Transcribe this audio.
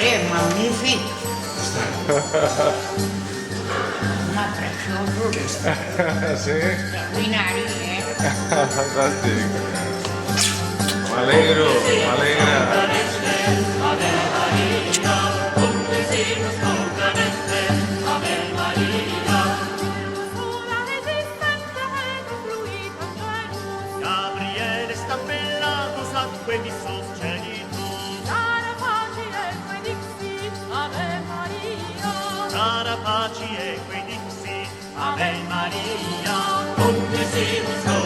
è magnifico. Una preziosa. Sì? Straordinaria, Fantastico. M'allegro, m'alegra. Gabriele sta bellato, sangue di soscenito. Cara pace e quei dixi, Ave Maria. Cara paci e quei dixi, Ave Maria. Ave Maria.